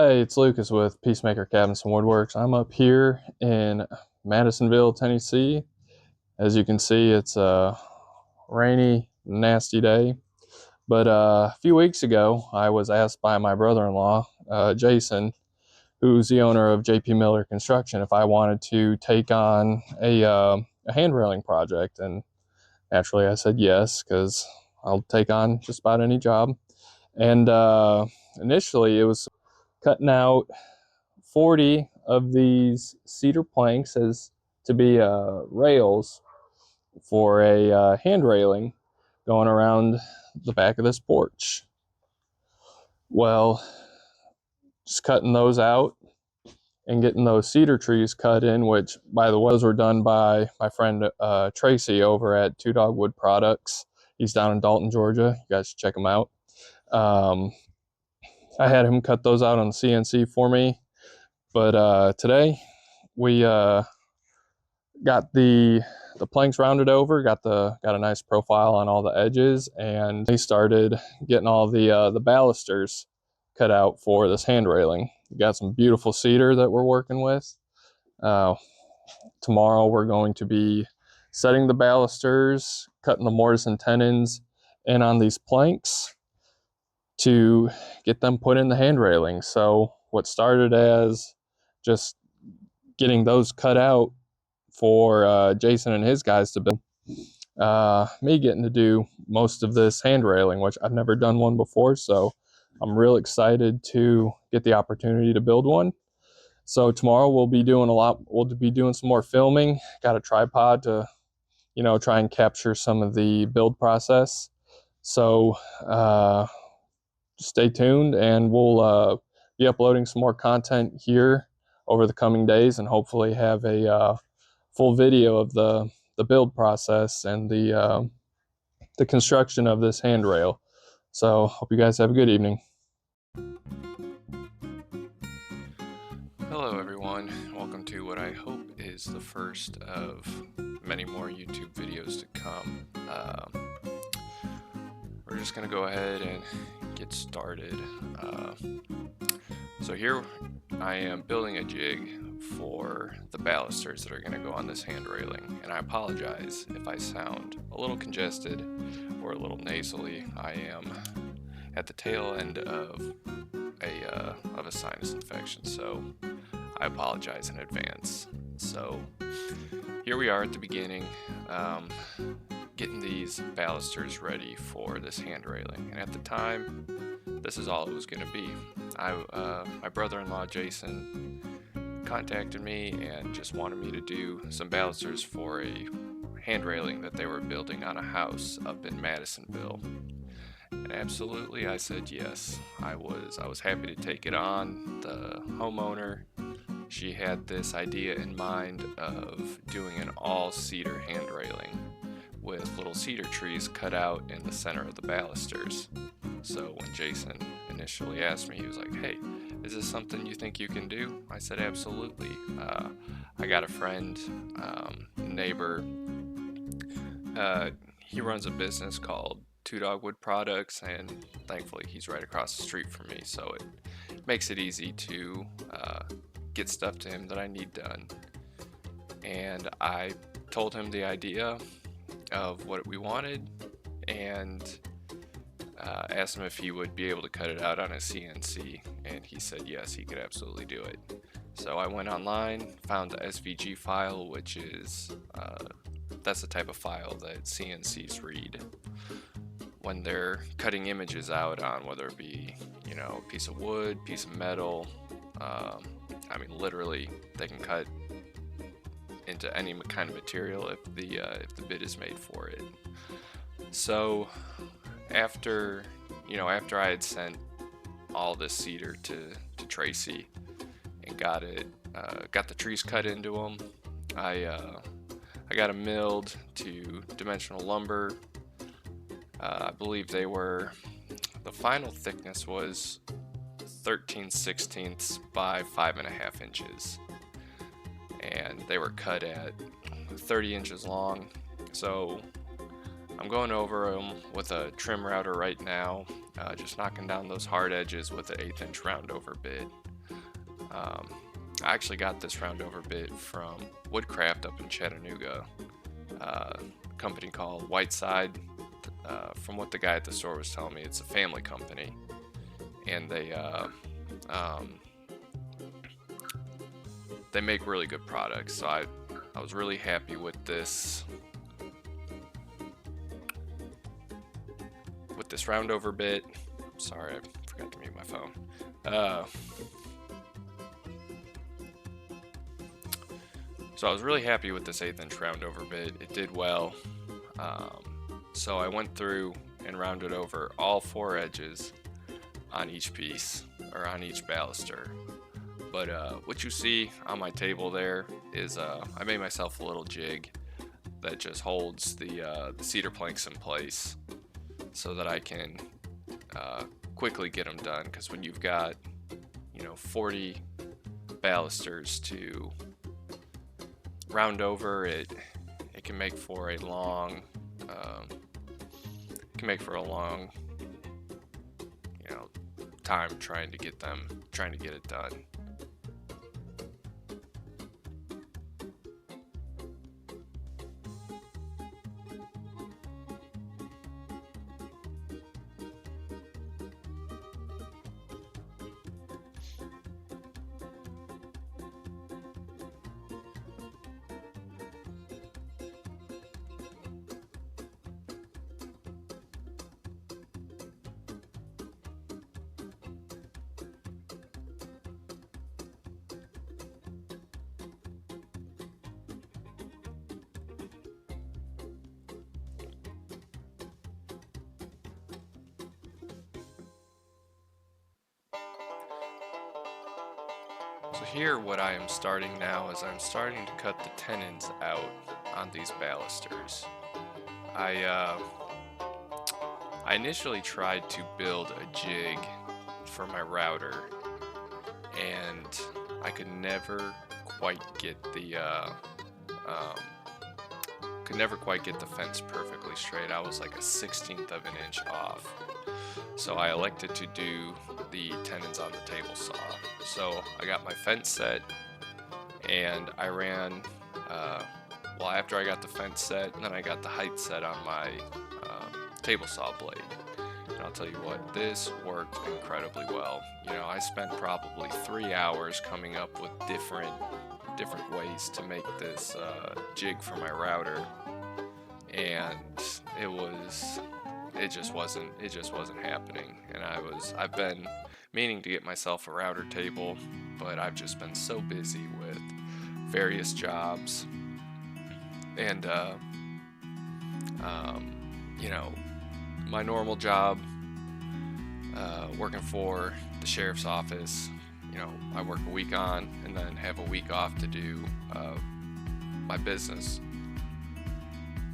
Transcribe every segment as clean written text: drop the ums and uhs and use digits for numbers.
Hey, it's Lucas with Peacemaker Cabinets and Woodworks. I'm up here in Madisonville, Tennessee. As you can see, it's a rainy, nasty day. But a few weeks ago, I was asked by my brother-in-law, Jason, who's the owner of JP Miller Construction, if I wanted to take on a hand railing project. And naturally, I said yes, because I'll take on just about any job. And initially, it was cutting out 40 of these cedar planks as to be rails for a hand railing going around the back of this porch. Well, just cutting those out and getting those cedar trees cut in, which, by the way, those were done by my friend Tracy over at Two Dog Wood Products. He's down in Dalton, Georgia. You guys should check him out. I had him cut those out on the CNC for me. But today we got the planks rounded over, got a nice profile on all the edges, and we started getting all the balusters cut out for this hand railing. We got some beautiful cedar that we're working with. Tomorrow we're going to be setting the balusters, cutting the mortise and tenons in on these planks to get them put in the hand railing. So what started as just getting those cut out for Jason and his guys to build, me getting to do most of this hand railing, which I've never done one before, so I'm real excited to get the opportunity to build one. So tomorrow we'll be doing some more filming. Got a tripod to try and capture some of the build process. So just stay tuned, and we'll be uploading some more content here over the coming days, and hopefully have a full video of the build process and the construction of this handrail. So hope you guys have a good evening. Hello everyone, welcome to what I hope is the first of many more YouTube videos to come. We're just gonna go ahead and get started. So here I am building a jig for the balusters that are going to go on this hand railing, and I apologize if I sound a little congested or a little nasally. I am at the tail end of a sinus infection, so I apologize in advance. So here we are at the beginning, getting these balusters ready for this hand railing, and at the time this is all it was going to be. My brother-in-law Jason contacted me and just wanted me to do some balusters for a hand railing that they were building on a house up in Madisonville. And absolutely, I said yes. I was happy to take it on. The homeowner, she had this idea in mind of doing an all cedar hand railing with little cedar trees cut out in the center of the balusters. So when Jason initially asked me, he was like, "Hey, is this something you think you can do?" I said, "Absolutely." I got a friend, neighbor. He runs a business called Two Dog Wood Products, and thankfully he's right across the street from me, so it makes it easy to get stuff to him that I need done. And I told him the idea of what we wanted, and asked him if he would be able to cut it out on a CNC, and he said yes, he could absolutely do it. So I went online, found the SVG file, which is that's the type of file that CNCs read when they're cutting images out on, whether it be a piece of wood, piece of metal. I mean, literally, they can cut into any kind of material if the bid is made for it. So after I had sent all this cedar to Tracy and got the trees cut into them, I got them milled to dimensional lumber. I believe the final thickness was 13/16 by 5.5 inches, and they were cut at 30 inches long. So I'm going over them with a trim router right now, just knocking down those hard edges with an 1/8 inch round over bit. I actually got this roundover bit from Woodcraft up in Chattanooga, a company called Whiteside. From what the guy at the store was telling me, it's a family company, and they make really good products. So I was really happy with this roundover bit. Sorry, I forgot to mute my phone. So I was really happy with this 1/8 inch roundover bit. It did well. So I went through and rounded over all 4 edges on each piece, or on each baluster. But what you see on my table there is I made myself a little jig that just holds the cedar planks in place so that I can quickly get them done. Because when you've got 40 balusters to round over, it can make for a long time trying to get it done. So here what I am starting now is I'm starting to cut the tenons out on these balusters. I initially tried to build a jig for my router, and I could never quite get the fence perfectly straight. I was like a 1/16 of an inch off. So I elected to do the tenons on the table saw. So I got my fence set, and I ran, after I got the fence set, and then I got the height set on my table saw blade. And I'll tell you what, this worked incredibly well. I spent probably 3 hours coming up with different ways to make this jig for my router, and it just wasn't happening. And I've been meaning to get myself a router table, but I've just been so busy with various jobs, and my normal job, working for the sheriff's office. I work a week on and then have a week off to do my business.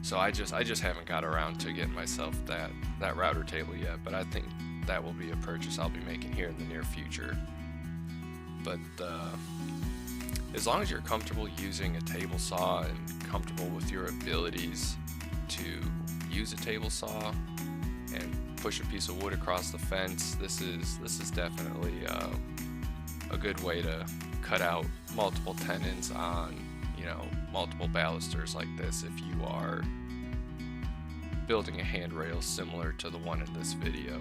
So I just haven't got around to getting myself that router table yet, but I think that will be a purchase I'll be making here in the near future. But as long as you're comfortable using a table saw and comfortable with your abilities to use a table saw and push a piece of wood across the fence, this is definitely a good way to cut out multiple tenons on multiple balusters like this if you are building a handrail similar to the one in this video.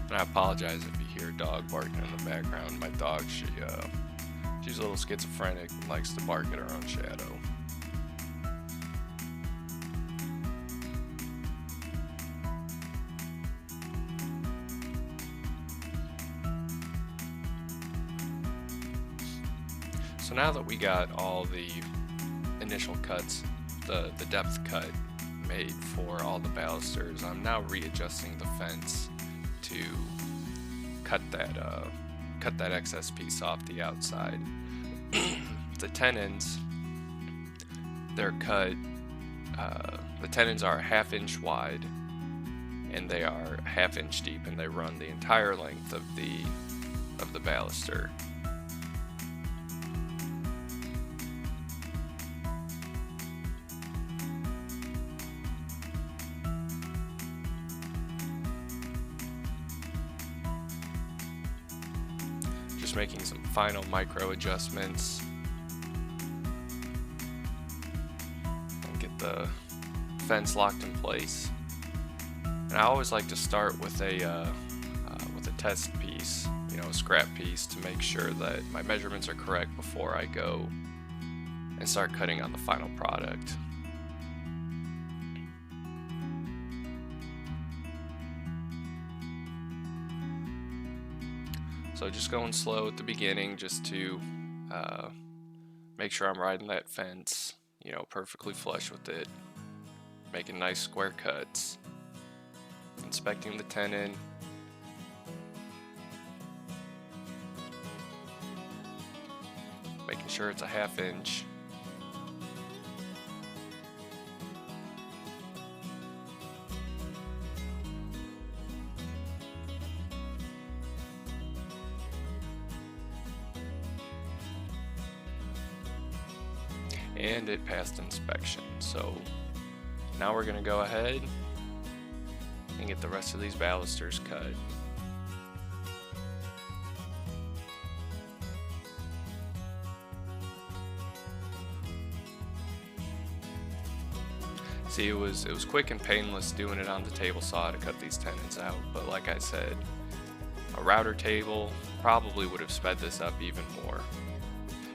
And I apologize if you hear a dog barking in the background. My dog, she's a little schizophrenic and likes to bark at her own shadow. So now that we got all the initial cuts, the depth cut made for all the balusters, I'm now readjusting the fence to cut that excess piece off the outside. The tenons, they're cut. The tenons are a 1/2 inch wide, and they are a 1/2 inch deep, and they run the entire length of the baluster. just making some final micro adjustments and get the fence locked in place. And I always like to start with a test piece, you know, a scrap piece, to make sure that my measurements are correct before I go and start cutting on the final product. So just going slow at the beginning, just to make sure I'm riding that fence, you know, perfectly flush with it, making nice square cuts, inspecting the tenon, making sure it's a 1/2 inch. And it passed inspection. So now we're going to go ahead and get the rest of these balusters cut. See, it was quick and painless doing it on the table saw to cut these tenons out, but like I said, a router table probably would have sped this up even more,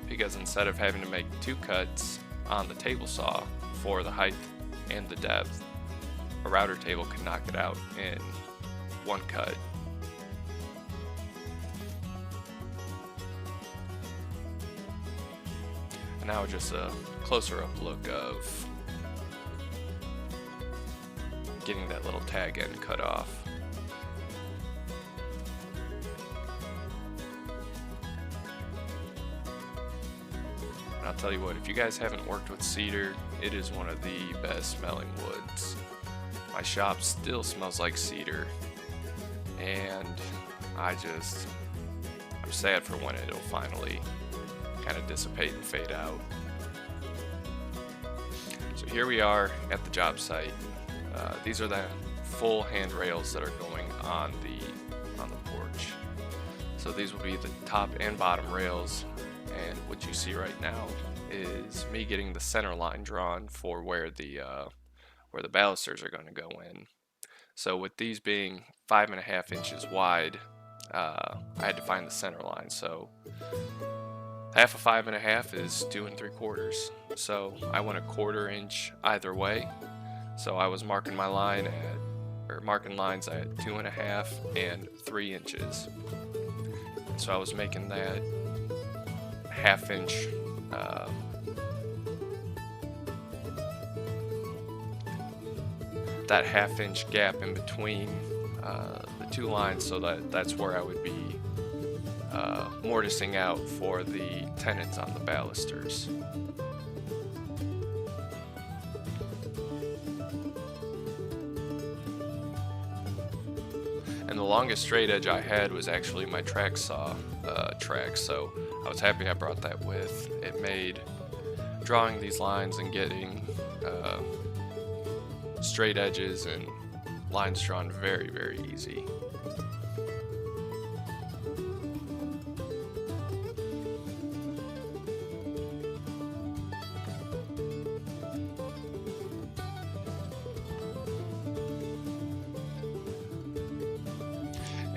because instead of having to make 2 cuts on the table saw for the height and the depth, a router table could knock it out in 1 cut. And now just a closer up look of getting that little tag end cut off. And I'll tell you what, if you guys haven't worked with cedar, it is one of the best smelling woods. My shop still smells like cedar, and I'm sad for when it'll finally kind of dissipate and fade out. So here we are at the job site. These are the full handrails that are going on the porch. So these will be the top and bottom rails, and what you see right now is me getting the center line drawn for where the balusters are going to go in. So with these being 5.5 inches wide, I had to find the center line. So 1/2 of 5.5 is 2 3/4. So I went 1/4 inch either way. So I was marking my line marking lines at 2.5 and 3 inches. So I was making that 1/2 inch that 1/2 inch gap in between the 2 lines, so that's where I would be mortising out for the tenons on the balusters. And the longest straight edge I had was actually my track saw track, so I was happy I brought that with. It made drawing these lines and getting straight edges and lines drawn very, very easy.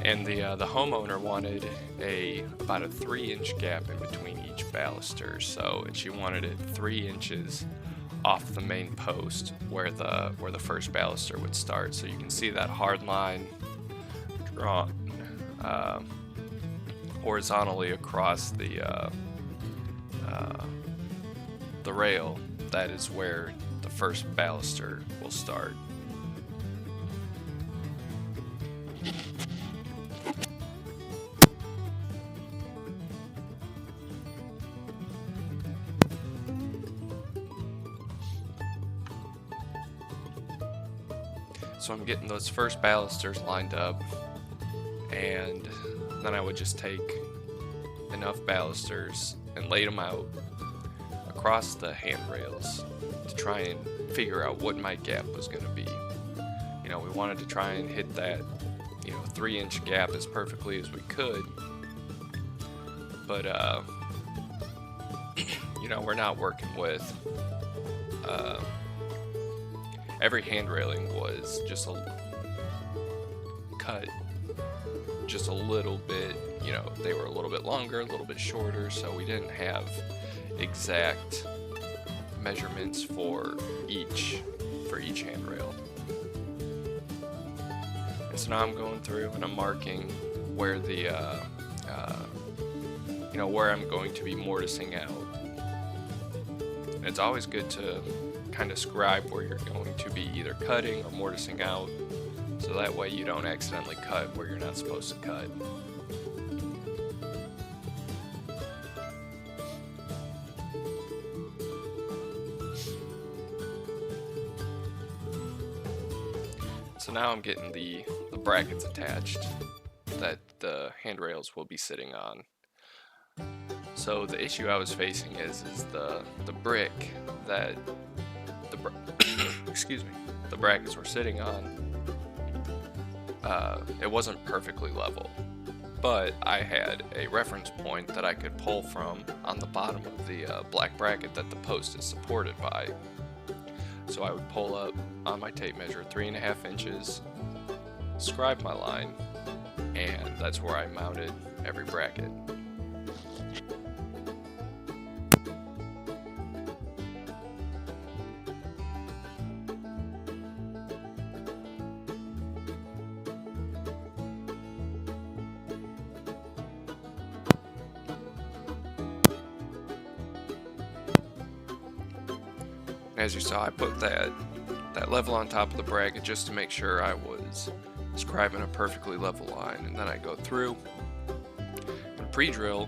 And the homeowner wanted about a 3 inch gap in between each baluster. And she wanted it 3 inches off the main post where the first baluster would start. So you can see that hard line drawn horizontally across the rail. That is where the first baluster will start. So I'm getting those first balusters lined up, and then I would just take enough balusters and lay them out across the handrails to try and figure out what my gap was going to be. You know, we wanted to try and hit that, 3 inch gap as perfectly as we could. but you know, we're not working with every hand railing was just cut just a little bit. You know, they were a little bit longer, a little bit shorter, so we didn't have exact measurements for each handrail. And so now I'm going through and I'm marking where the you know, where I'm going to be mortising out. And it's always good to kind of scribe where you're going to be either cutting or mortising out, so that way you don't accidentally cut where you're not supposed to cut. So now I'm getting the brackets attached that the handrails will be sitting on. So the issue I was facing is the brick that excuse me, the brackets were sitting on. It wasn't perfectly level, but I had a reference point that I could pull from on the bottom of the black bracket that the post is supported by. So I would pull up on my tape measure 3.5 inches, scribe my line, and that's where I mounted every bracket. As you saw, I put that level on top of the bracket just to make sure I was scribing a perfectly level line, and then I go through and pre-drill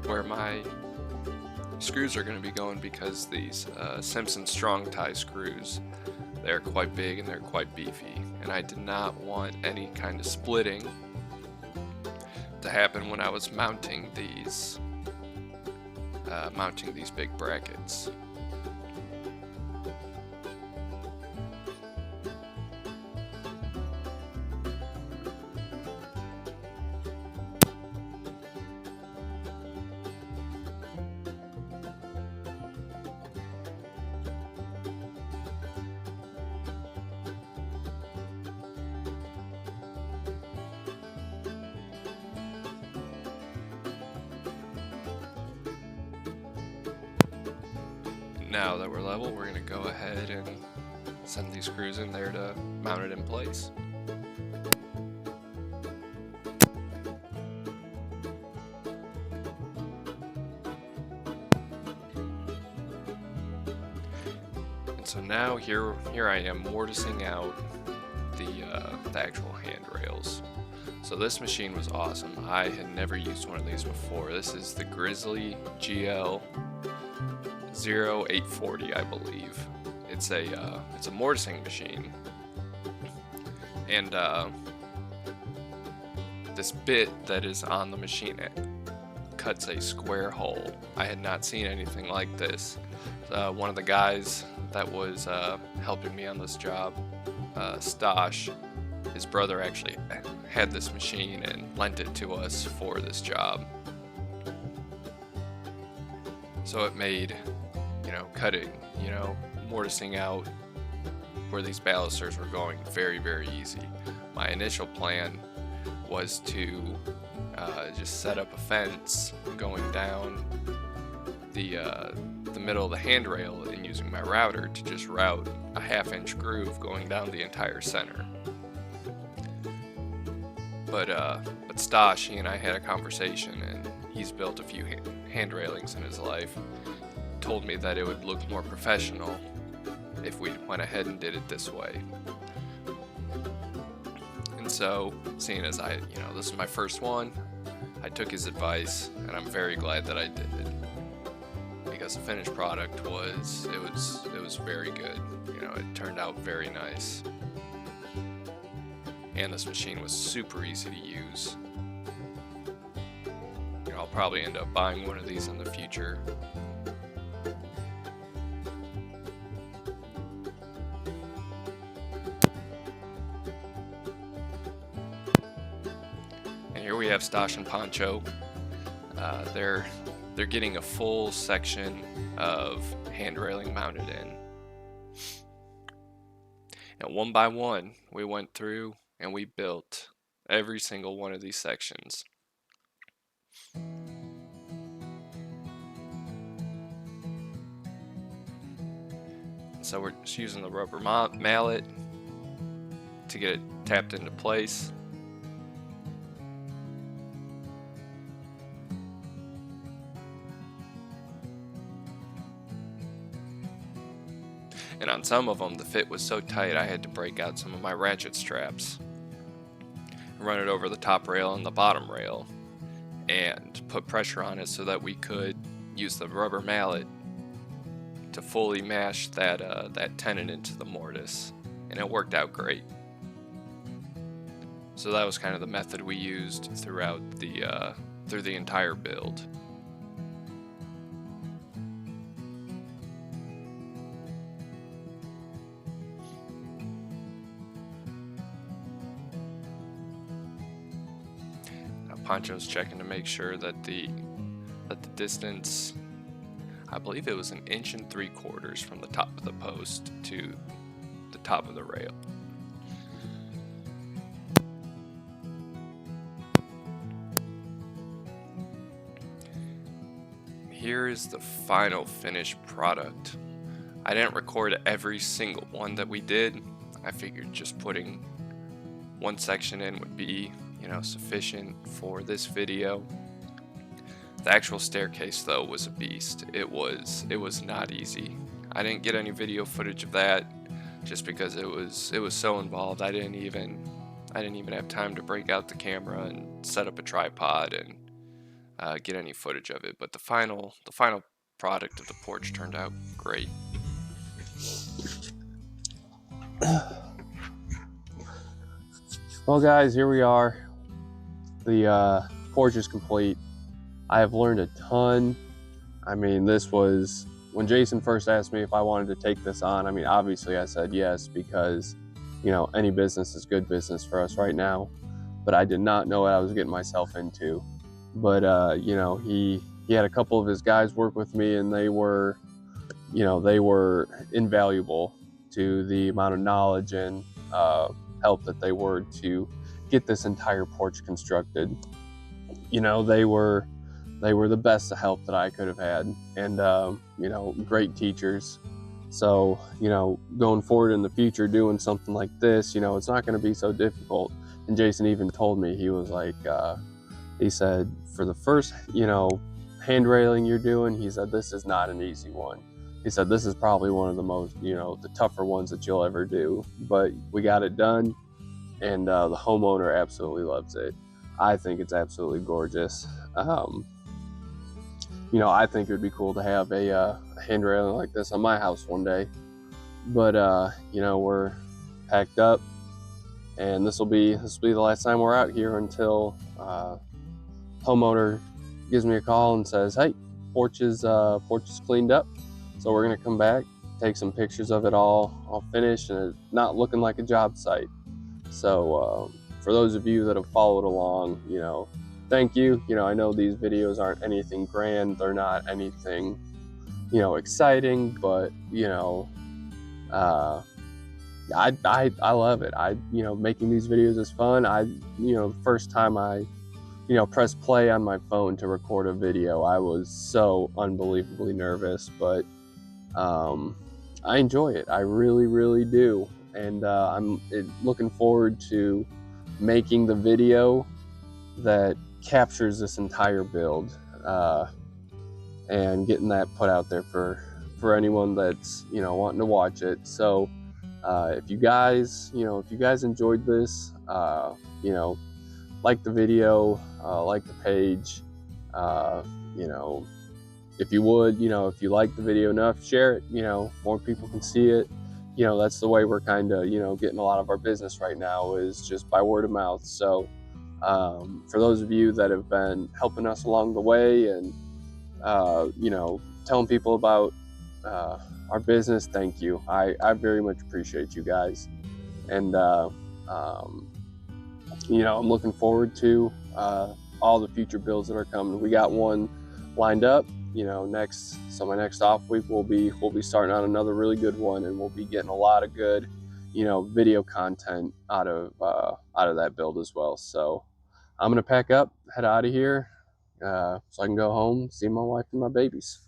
where my screws are going to be going, because these Simpson strong tie screws, they're quite big and they're quite beefy, and I did not want any kind of splitting to happen when I was mounting these big brackets. Now that we're level, we're going to go ahead and send these screws in there to mount it in place. And so now here I am mortising out the actual handrails. So this machine was awesome. I had never used one of these before. This is the Grizzly GL 0840, I believe. It's a mortising machine, and this bit that is on the machine, it cuts a square hole. I had not seen anything like this. One of the guys that was helping me on this job, Stache, his brother actually had this machine and lent it to us for this job. So it made, you know, cutting, you know, mortising out where these balusters were going very, very easy. My initial plan was to just set up a fence going down the middle of the handrail and using my router to just route a 1/2-inch groove going down the entire center. But Stache, he and I had a conversation, and he's built a few hand railings in his life. Told me that it would look more professional if we went ahead and did it this way. And so, seeing as this is my first one, I took his advice, and I'm very glad that I did it, because the finished product was very good. You know, it turned out very nice, and this machine was super easy to use. You know, I'll probably end up buying one of these in the future. And here we have Stache and Pancho. they're getting a full section of handrailing mounted in. And one by one, we went through and we built every single one of these sections. So we're just using the rubber mallet to get it tapped into place. And on some of them, the fit was so tight I had to break out some of my ratchet straps, run it over the top rail and the bottom rail, and put pressure on it so that we could use the rubber mallet to fully mash that tenon into the mortise, and it worked out great. So that was kind of the method we used throughout through the entire build. Now Pancho's checking to make sure that the distance, I believe it was 1 3/4 inches from the top of the post to the top of the rail. Here is the final finished product. I didn't record every single one that we did. I figured just putting one section in would be, sufficient for this video. The actual staircase though was a beast. It was not easy. I didn't get any video footage of that just because it was so involved. I didn't even have time to break out the camera and set up a tripod and get any footage of it. But the final product of the porch turned out great. Well guys, here we are. The porch is complete. I have learned a ton. I mean, this was, when Jason first asked me if I wanted to take this on, I mean, obviously I said yes, because, any business is good business for us right now. But I did not know what I was getting myself into. But, he had a couple of his guys work with me, and they were invaluable to the amount of knowledge and help that they were to get this entire porch constructed. They were the best help that I could have had, and great teachers. So going forward in the future doing something like this, it's not going to be so difficult. And Jason even told me, he was like, he said, for the first handrailing you're doing, he said, this is not an easy one. He said, this is probably one of the most the tougher ones that you'll ever do, but we got it done, and the homeowner absolutely loves it. I think it's absolutely gorgeous. I think it would be cool to have a handrailing like this on my house one day. But we're packed up, and this will be the last time we're out here until homeowner gives me a call and says, "Hey, porch is cleaned up." So we're gonna come back, take some pictures of it all finished, and it's not looking like a job site. So for those of you that have followed along, thank you. I know these videos aren't anything grand, they're not anything, exciting, but I love it. Making these videos is fun. The first time I, pressed play on my phone to record a video, I was so unbelievably nervous, but I enjoy it. I really, really do. And I'm looking forward to making the video that captures this entire build and getting that put out there for anyone that's wanting to watch it. So if you guys enjoyed this, like the video, like the page, if you would, if you like the video enough, share it. More people can see it. That's the way we're kind of getting a lot of our business right now, is just by word of mouth. So for those of you that have been helping us along the way and telling people about our business, thank you. I very much appreciate you guys, and I'm looking forward to all the future builds that are coming. We got one lined up, so my next off week we'll be starting on another really good one, and we'll be getting a lot of good, video content out of that build as well. So I'm gonna pack up, head out of here, so I can go home, see my wife and my babies.